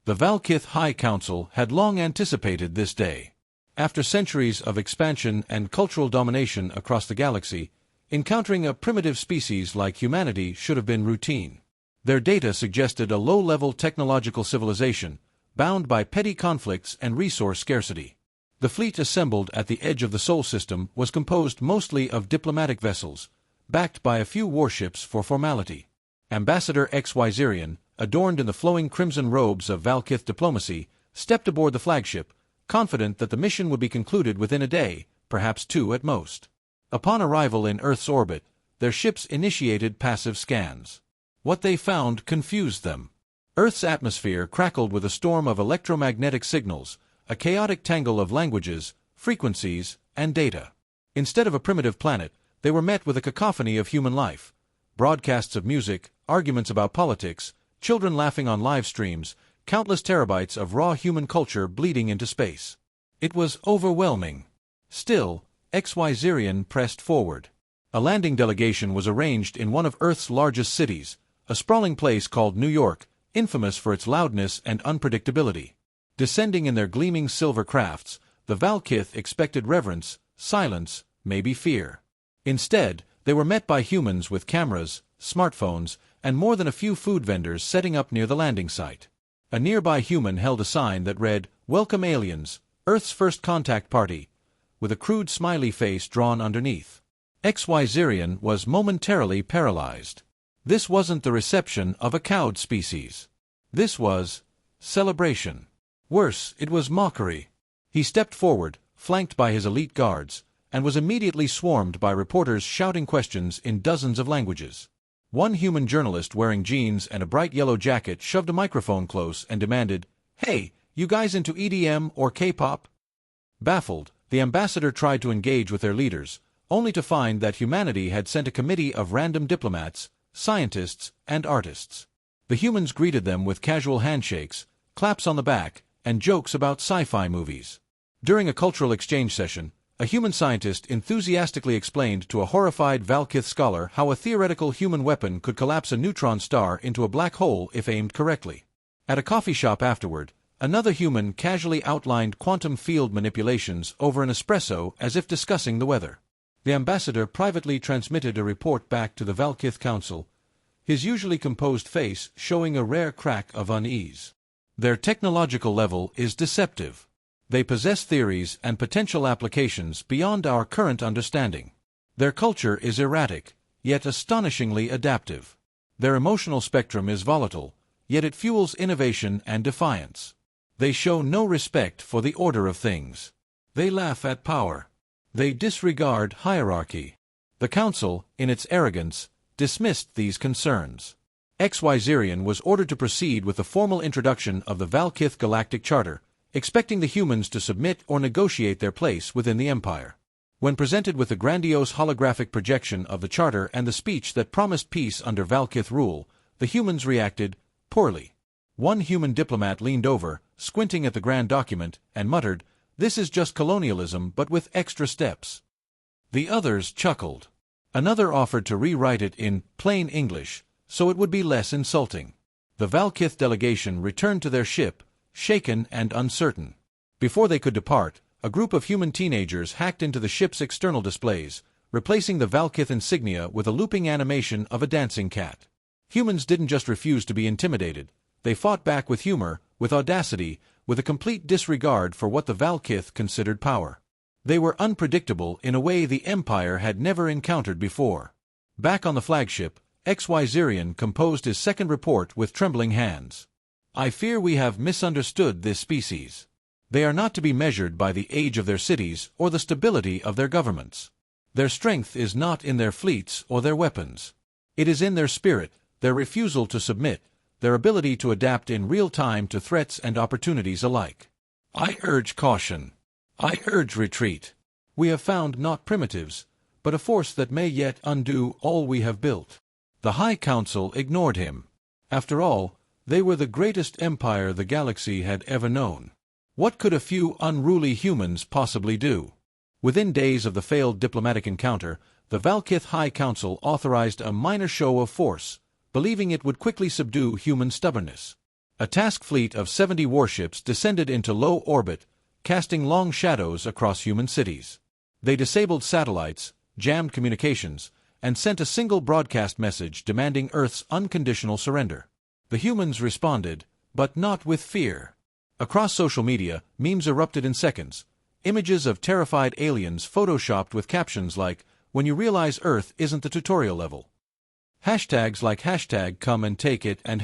The Val'kith High Council had long anticipated this day. After centuries of expansion and cultural domination across the galaxy, encountering a primitive species like humanity should have been routine. Their data suggested a low-level technological civilization, bound by petty conflicts and resource scarcity. The fleet assembled at the edge of the Sol system was composed mostly of diplomatic vessels, backed by a few warships for formality. Ambassador HFY, adorned in the flowing crimson robes of Val'kith diplomacy, stepped aboard the flagship, confident that the mission would be concluded within a day, perhaps 2 at most. Upon arrival in Earth's orbit, their ships initiated passive scans. What they found confused them. Earth's atmosphere crackled with a storm of electromagnetic signals, a chaotic tangle of languages, frequencies, and data. Instead of a primitive planet, they were met with a cacophony of human life. Broadcasts of music, arguments about politics, children laughing on live streams, countless terabytes of raw human culture bleeding into space. It was overwhelming. Still, HFY pressed forward. A landing delegation was arranged in one of Earth's largest cities, a sprawling place called New York, infamous for its loudness and unpredictability. Descending in their gleaming silver crafts, the Val'kith expected reverence, silence, maybe fear. Instead, they were met by humans with cameras, smartphones, and more than a few food vendors setting up near the landing site. A nearby human held a sign that read, "Welcome aliens, Earth's first contact party," with a crude smiley face drawn underneath. HFY was momentarily paralyzed. This wasn't the reception of a cowed species. This was celebration. Worse, it was mockery. He stepped forward, flanked by his elite guards, and was immediately swarmed by reporters shouting questions in dozens of languages. One human journalist wearing jeans and a bright yellow jacket shoved a microphone close and demanded, "Hey, you guys into EDM or K-pop?" Baffled, the ambassador tried to engage with their leaders, only to find that humanity had sent a committee of random diplomats, scientists, and artists. The humans greeted them with casual handshakes, claps on the back, and jokes about sci-fi movies. During a cultural exchange session, a human scientist enthusiastically explained to a horrified Val'kith scholar how a theoretical human weapon could collapse a neutron star into a black hole if aimed correctly. At a coffee shop afterward, another human casually outlined quantum field manipulations over an espresso as if discussing the weather. The ambassador privately transmitted a report back to the Val'kith Council, his usually composed face showing a rare crack of unease. Their technological level is deceptive. They possess theories and potential applications beyond our current understanding. Their culture is erratic, yet astonishingly adaptive. Their emotional spectrum is volatile, yet it fuels innovation and defiance. They show no respect for the order of things. They laugh at power. They disregard hierarchy. The Council, in its arrogance, dismissed these concerns. HFY was ordered to proceed with the formal introduction of the Val'kith Galactic Charter, expecting the humans to submit or negotiate their place within the Empire. When presented with the grandiose holographic projection of the Charter and the speech that promised peace under Val'kith rule, the humans reacted poorly. One human diplomat leaned over, squinting at the grand document, and muttered, "This is just colonialism but with extra steps." The others chuckled. Another offered to rewrite it in plain English, so it would be less insulting. The Val'kith delegation returned to their ship, shaken and uncertain. Before they could depart, a group of human teenagers hacked into the ship's external displays, replacing the Val'kith insignia with a looping animation of a dancing cat. Humans didn't just refuse to be intimidated. They fought back with humor, with audacity, with a complete disregard for what the Val'kith considered power. They were unpredictable in a way the Empire had never encountered before. Back on the flagship, HFY composed his second report with trembling hands. "I fear we have misunderstood this species. They are not to be measured by the age of their cities or the stability of their governments. Their strength is not in their fleets or their weapons. It is in their spirit, their refusal to submit, their ability to adapt in real time to threats and opportunities alike. I urge caution. I urge retreat. We have found not primitives, but a force that may yet undo all we have built." The High Council ignored him. After all, they were the greatest empire the galaxy had ever known. What could a few unruly humans possibly do? Within days of the failed diplomatic encounter, the Val'kith High Council authorized a minor show of force, believing it would quickly subdue human stubbornness. A task fleet of 70 warships descended into low orbit, casting long shadows across human cities. They disabled satellites, jammed communications, and sent a single broadcast message demanding Earth's unconditional surrender. The humans responded, but not with fear. Across social media, memes erupted in seconds. Images of terrified aliens photoshopped with captions like, "When you realize Earth isn't the tutorial level." Hashtags like #come and take it and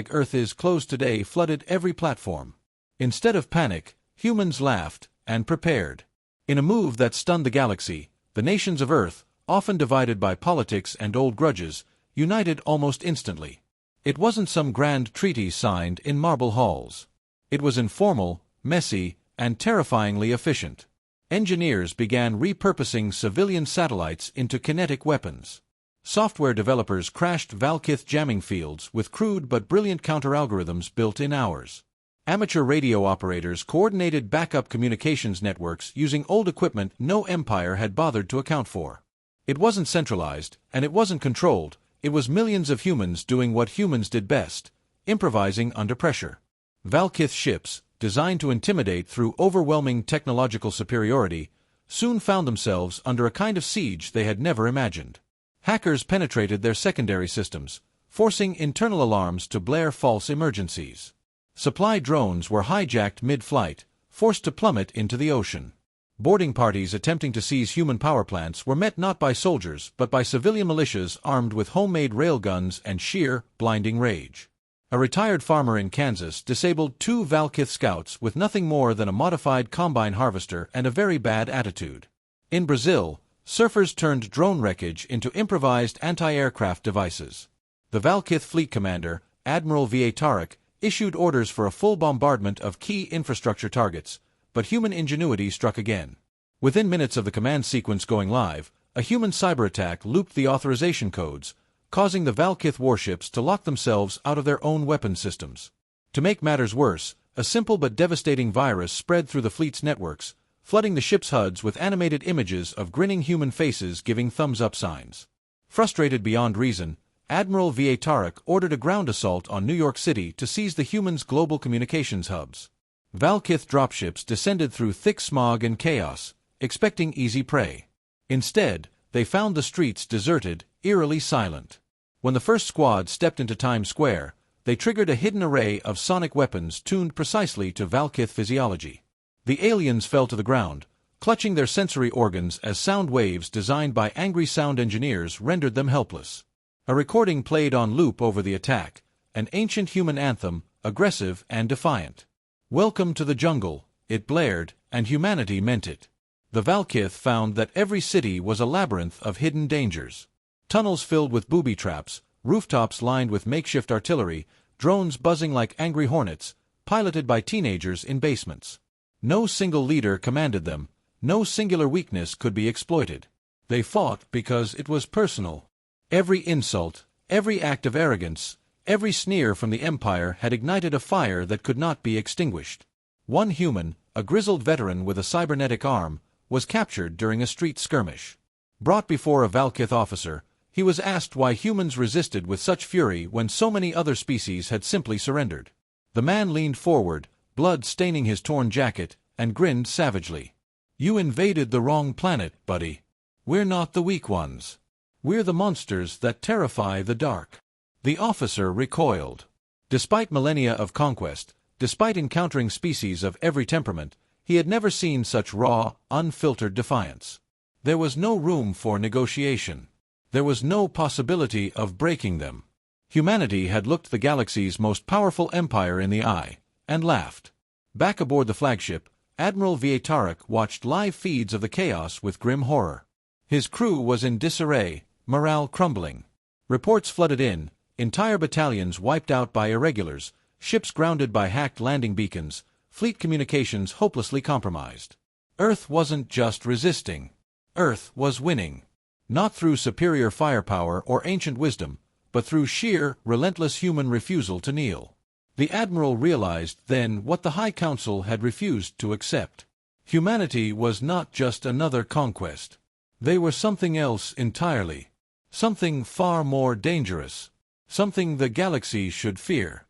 #Earth is closed today flooded every platform. Instead of panic, humans laughed and prepared. In a move that stunned the galaxy, the nations of Earth, often divided by politics and old grudges, united almost instantly. It wasn't some grand treaty signed in marble halls. It was informal, messy, and terrifyingly efficient. Engineers began repurposing civilian satellites into kinetic weapons. Software developers crashed Val'kith jamming fields with crude but brilliant counter-algorithms built in hours. Amateur radio operators coordinated backup communications networks using old equipment no empire had bothered to account for. It wasn't centralized, and it wasn't controlled. It was millions of humans doing what humans did best, improvising under pressure. Val'kith ships, designed to intimidate through overwhelming technological superiority, soon found themselves under a kind of siege they had never imagined. Hackers penetrated their secondary systems, forcing internal alarms to blare false emergencies. Supply drones were hijacked mid-flight, forced to plummet into the ocean. Boarding parties attempting to seize human power plants were met not by soldiers but by civilian militias armed with homemade railguns and sheer, blinding rage. A retired farmer in Kansas disabled 2 Val'kith scouts with nothing more than a modified combine harvester and a very bad attitude. In Brazil, surfers turned drone wreckage into improvised anti-aircraft devices. The Val'kith fleet commander, Admiral Val'kith, issued orders for a full bombardment of key infrastructure targets, but human ingenuity struck again. Within minutes of the command sequence going live, a human cyber attack looped the authorization codes, causing the Val'kith warships to lock themselves out of their own weapon systems. To make matters worse, a simple but devastating virus spread through the fleet's networks, flooding the ship's HUDs with animated images of grinning human faces giving thumbs-up signs. Frustrated beyond reason, Admiral Val'kith ordered a ground assault on New York City to seize the humans' global communications hubs. Val'kith dropships descended through thick smog and chaos, expecting easy prey. Instead, they found the streets deserted, eerily silent. When the first squad stepped into Times Square, they triggered a hidden array of sonic weapons tuned precisely to Val'kith physiology. The aliens fell to the ground, clutching their sensory organs as sound waves designed by angry sound engineers rendered them helpless. A recording played on loop over the attack, an ancient human anthem, aggressive and defiant. "Welcome to the jungle," it blared, and humanity meant it. The Val'kith found that every city was a labyrinth of hidden dangers. Tunnels filled with booby traps, rooftops lined with makeshift artillery, drones buzzing like angry hornets, piloted by teenagers in basements. No single leader commanded them, no singular weakness could be exploited. They fought because it was personal. Every insult, every act of arrogance, every sneer from the Empire had ignited a fire that could not be extinguished. One human, a grizzled veteran with a cybernetic arm, was captured during a street skirmish. Brought before a Val'kith officer, he was asked why humans resisted with such fury when so many other species had simply surrendered. The man leaned forward, blood staining his torn jacket, and grinned savagely. "You invaded the wrong planet, buddy. We're not the weak ones. We're the monsters that terrify the dark." The officer recoiled. Despite millennia of conquest, despite encountering species of every temperament, he had never seen such raw, unfiltered defiance. There was no room for negotiation. There was no possibility of breaking them. Humanity had looked the galaxy's most powerful empire in the eye, and laughed. Back aboard the flagship, Admiral Val'kith watched live feeds of the chaos with grim horror. His crew was in disarray, morale crumbling. Reports flooded in, entire battalions wiped out by irregulars, ships grounded by hacked landing beacons, fleet communications hopelessly compromised. Earth wasn't just resisting. Earth was winning. Not through superior firepower or ancient wisdom, but through sheer, relentless human refusal to kneel. The Admiral realized then what the High Council had refused to accept. Humanity was not just another conquest. They were something else entirely. Something far more dangerous. Something the galaxy should fear.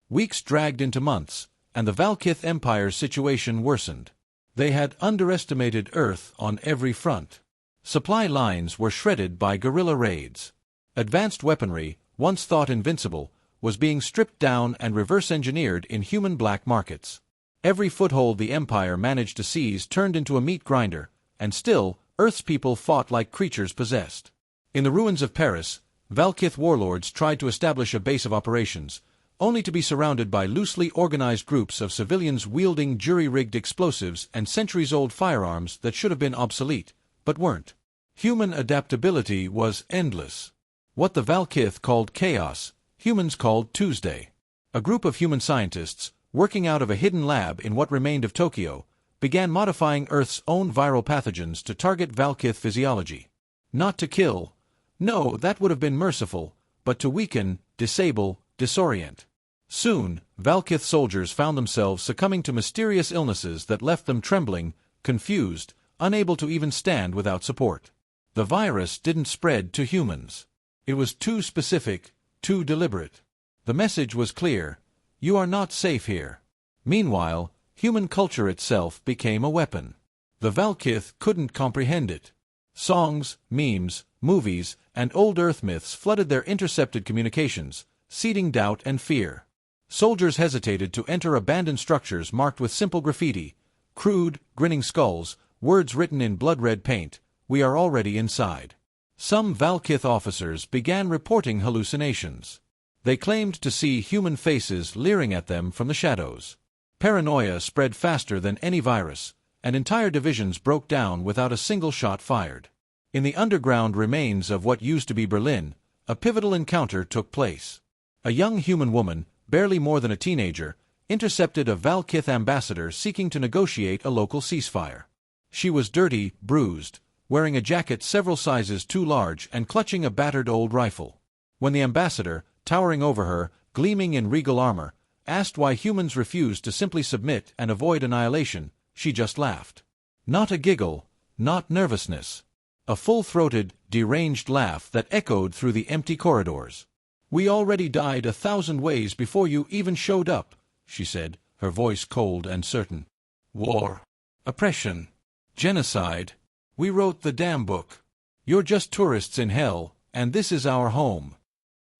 Weeks dragged into months, and the Val'kith Empire's situation worsened. They had underestimated Earth on every front. Supply lines were shredded by guerrilla raids. Advanced weaponry, once thought invincible, was being stripped down and reverse-engineered in human black markets. Every foothold the Empire managed to seize turned into a meat grinder, and still, Earth's people fought like creatures possessed. In the ruins of Paris, Val'kith warlords tried to establish a base of operations, only to be surrounded by loosely organized groups of civilians wielding jury-rigged explosives and centuries-old firearms that should have been obsolete, but weren't. Human adaptability was endless. What the Val'kith called chaos, humans called Tuesday. A group of human scientists, working out of a hidden lab in what remained of Tokyo, began modifying Earth's own viral pathogens to target Val'kith physiology. Not to kill, no, that would have been merciful, but to weaken, disable, disorient. Soon, Val'kith soldiers found themselves succumbing to mysterious illnesses that left them trembling, confused, unable to even stand without support. The virus didn't spread to humans. It was too specific, too deliberate. The message was clear: you are not safe here. Meanwhile, human culture itself became a weapon. The Val'kith couldn't comprehend it. Songs, memes, movies, and old Earth myths flooded their intercepted communications, seeding doubt and fear. Soldiers hesitated to enter abandoned structures marked with simple graffiti, crude, grinning skulls, words written in blood-red paint, "We are already inside." Some Val'kith officers began reporting hallucinations. They claimed to see human faces leering at them from the shadows. Paranoia spread faster than any virus, and entire divisions broke down without a single shot fired. In the underground remains of what used to be Berlin, a pivotal encounter took place. A young human woman, barely more than a teenager, intercepted a Val'kith ambassador seeking to negotiate a local ceasefire. She was dirty, bruised, wearing a jacket several sizes too large and clutching a battered old rifle. When the ambassador, towering over her, gleaming in regal armor, asked why humans refused to simply submit and avoid annihilation, she just laughed. Not a giggle, not nervousness. A full-throated, deranged laugh that echoed through the empty corridors. "We already died 1,000 ways before you even showed up," she said, her voice cold and certain. "War. Oppression. Genocide. We wrote the damn book. You're just tourists in hell, and this is our home."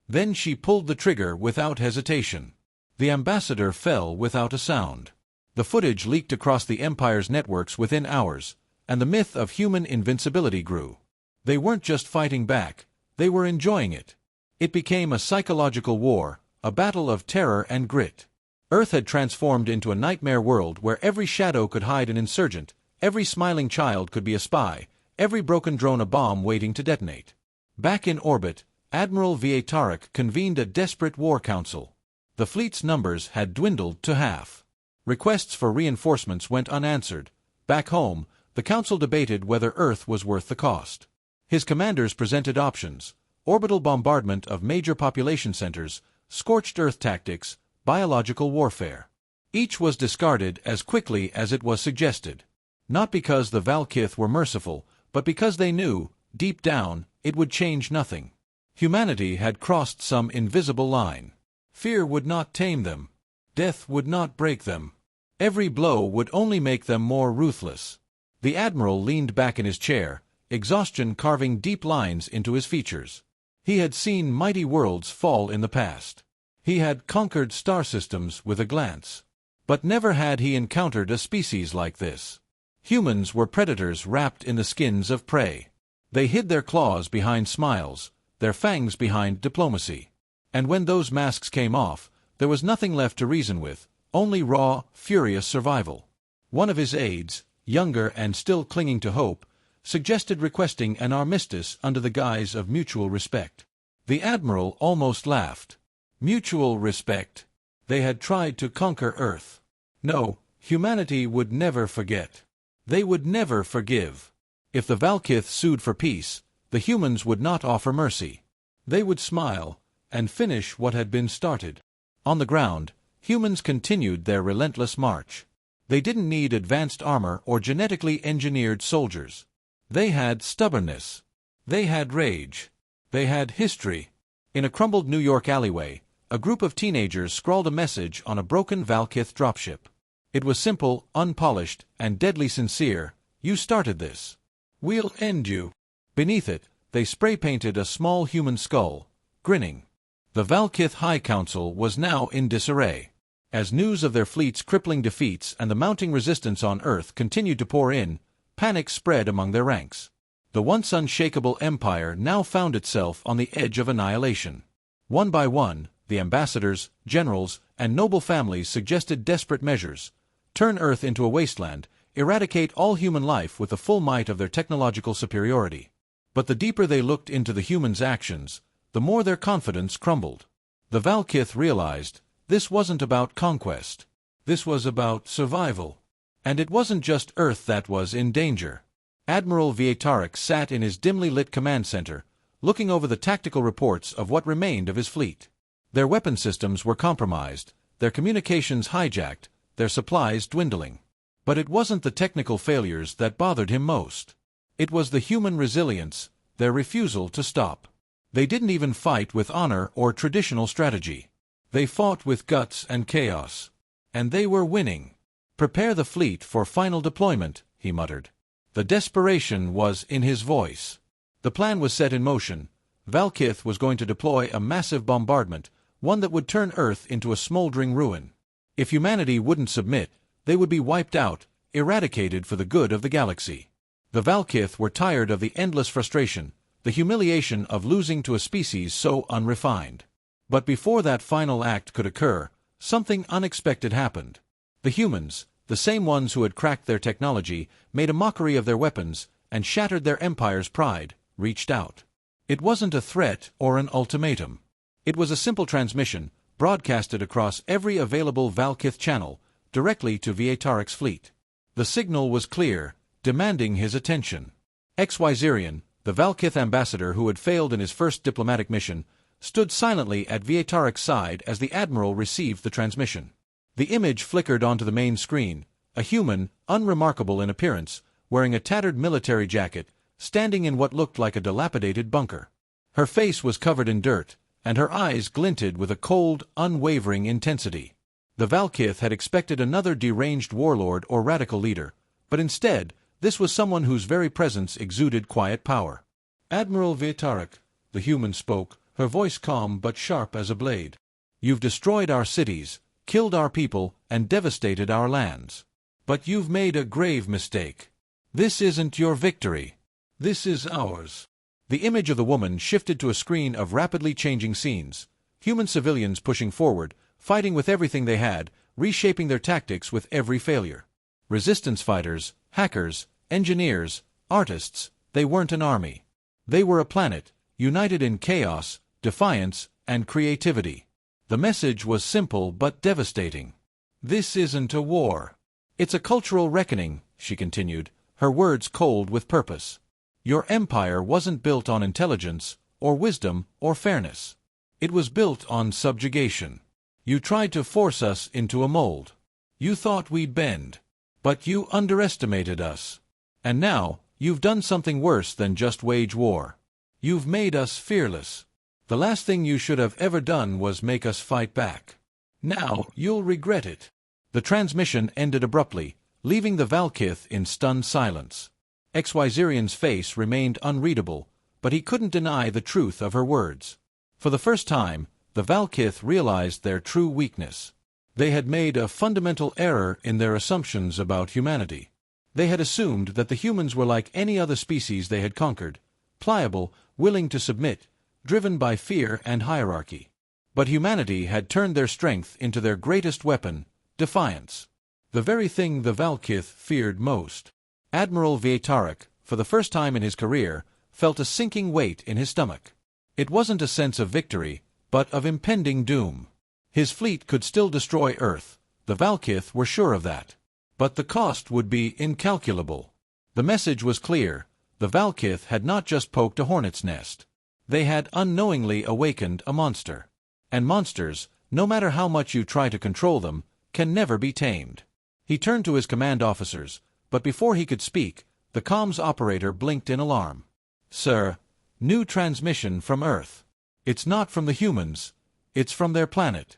Then she pulled the trigger without hesitation. The ambassador fell without a sound. The footage leaked across the Empire's networks within hours, and the myth of human invincibility grew. They weren't just fighting back, they were enjoying it. It became a psychological war, a battle of terror and grit. Earth had transformed into a nightmare world where every shadow could hide an insurgent, every smiling child could be a spy, every broken drone a bomb waiting to detonate. Back in orbit, Admiral Val'kith convened a desperate war council. The fleet's numbers had dwindled to half. Requests for reinforcements went unanswered. Back home, the council debated whether Earth was worth the cost. His commanders presented options: orbital bombardment of major population centers, scorched Earth tactics, biological warfare. Each was discarded as quickly as it was suggested. Not because the Val'kith were merciful, but because they knew, deep down, it would change nothing. Humanity had crossed some invisible line. Fear would not tame them. Death would not break them. Every blow would only make them more ruthless. The Admiral leaned back in his chair, exhaustion carving deep lines into his features. He had seen mighty worlds fall in the past. He had conquered star systems with a glance. But never had he encountered a species like this. Humans were predators wrapped in the skins of prey. They hid their claws behind smiles, their fangs behind diplomacy. And when those masks came off, there was nothing left to reason with, only raw, furious survival. One of his aides, younger and still clinging to hope, suggested requesting an armistice under the guise of mutual respect. The Admiral almost laughed. Mutual respect. They had tried to conquer Earth. No, humanity would never forget. They would never forgive. If the Val'kith sued for peace, the humans would not offer mercy. They would smile and finish what had been started. On the ground, humans continued their relentless march. They didn't need advanced armor or genetically engineered soldiers. They had stubbornness. They had rage. They had history. In a crumbled New York alleyway, a group of teenagers scrawled a message on a broken Val'kith dropship. It was simple, unpolished, and deadly sincere. "You started this. We'll end you." Beneath it, they spray-painted a small human skull, grinning. The Val'kith High Council was now in disarray. As news of their fleet's crippling defeats and the mounting resistance on Earth continued to pour in, panic spread among their ranks. The once unshakable empire now found itself on the edge of annihilation. One by one, the ambassadors, generals, and noble families suggested desperate measures: turn Earth into a wasteland, eradicate all human life with the full might of their technological superiority. But the deeper they looked into the humans' actions, the more their confidence crumbled. The Val'kith realized this wasn't about conquest. This was about survival. And it wasn't just Earth that was in danger. Admiral Val'kith sat in his dimly lit command center, looking over the tactical reports of what remained of his fleet. Their weapon systems were compromised, their communications hijacked, their supplies dwindling. But it wasn't the technical failures that bothered him most. It was the human resilience, their refusal to stop. They didn't even fight with honor or traditional strategy. They fought with guts and chaos. And they were winning. "Prepare the fleet for final deployment," he muttered. The desperation was in his voice. The plan was set in motion. Val'kith was going to deploy a massive bombardment, one that would turn Earth into a smoldering ruin. If humanity wouldn't submit, they would be wiped out, eradicated for the good of the galaxy. The Val'kith were tired of the endless frustration, the humiliation of losing to a species so unrefined. But before that final act could occur, something unexpected happened. The humans, the same ones who had cracked their technology, made a mockery of their weapons, and shattered their empire's pride, reached out. It wasn't a threat or an ultimatum. It was a simple transmission, broadcasted across every available Val'kith channel, directly to Val'kith's fleet. The signal was clear, demanding his attention. HFY, the Val'kith ambassador who had failed in his first diplomatic mission, stood silently at Val'kith's side as the admiral received the transmission. The image flickered onto the main screen, a human, unremarkable in appearance, wearing a tattered military jacket, standing in what looked like a dilapidated bunker. Her face was covered in dirt, and her eyes glinted with a cold, unwavering intensity. The Val'kith had expected another deranged warlord or radical leader, but instead, this was someone whose very presence exuded quiet power. "Admiral Val'kith," the human spoke, her voice calm but sharp as a blade. "You've destroyed our cities, killed our people, and devastated our lands. But you've made a grave mistake. This isn't your victory. This is ours." The image of the woman shifted to a screen of rapidly changing scenes. Human civilians pushing forward, fighting with everything they had, reshaping their tactics with every failure. Resistance fighters, hackers, engineers, artists, they weren't an army. They were a planet, united in chaos, defiance, and creativity. The message was simple but devastating. "This isn't a war. It's a cultural reckoning," she continued, her words cold with purpose. "Your empire wasn't built on intelligence, or wisdom, or fairness. It was built on subjugation. You tried to force us into a mold. You thought we'd bend. But you underestimated us. And now, you've done something worse than just wage war. You've made us fearless. The last thing you should have ever done was make us fight back. Now, you'll regret it." The transmission ended abruptly, leaving the Val'kith in stunned silence. HFY's face remained unreadable, but he couldn't deny the truth of her words. For the first time, the Val'kith realized their true weakness. They had made a fundamental error in their assumptions about humanity. They had assumed that the humans were like any other species they had conquered, pliable, willing to submit, driven by fear and hierarchy. But humanity had turned their strength into their greatest weapon, defiance. The very thing the Val'kith feared most. Admiral Val'kith, for the first time in his career, felt a sinking weight in his stomach. It wasn't a sense of victory, but of impending doom. His fleet could still destroy Earth, the Val'kith were sure of that. But the cost would be incalculable. The message was clear: the Val'kith had not just poked a hornet's nest. They had unknowingly awakened a monster. And monsters, no matter how much you try to control them, can never be tamed. He turned to his command officers, but before he could speak, the comms operator blinked in alarm. "Sir, new transmission from Earth. It's not from the humans. It's from their planet.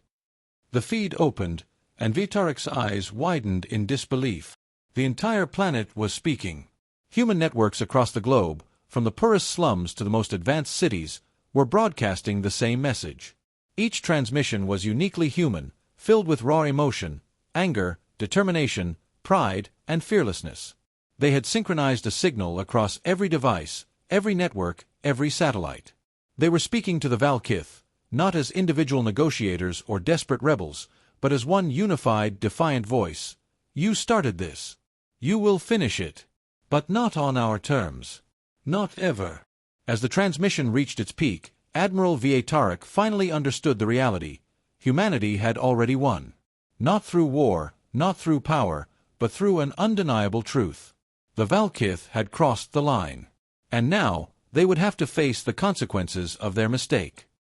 The feed opened, and Vitarek's eyes widened in disbelief. The entire planet was speaking. Human networks across the globe, from the poorest slums to the most advanced cities, were broadcasting the same message. Each transmission was uniquely human, filled with raw emotion, anger, determination, pride, and fearlessness. They had synchronized a signal across every device, every network, every satellite. They were speaking to the Val'kith, not as individual negotiators or desperate rebels, but as one unified, defiant voice. You started this. You will finish it. But not on our terms. Not ever. As the transmission reached its peak, Admiral Val'kith finally understood the reality. Humanity had already won. Not through war, not through power, but through an undeniable truth. The Val'kith had crossed the line. And now, they would have to face the consequences of their mistake.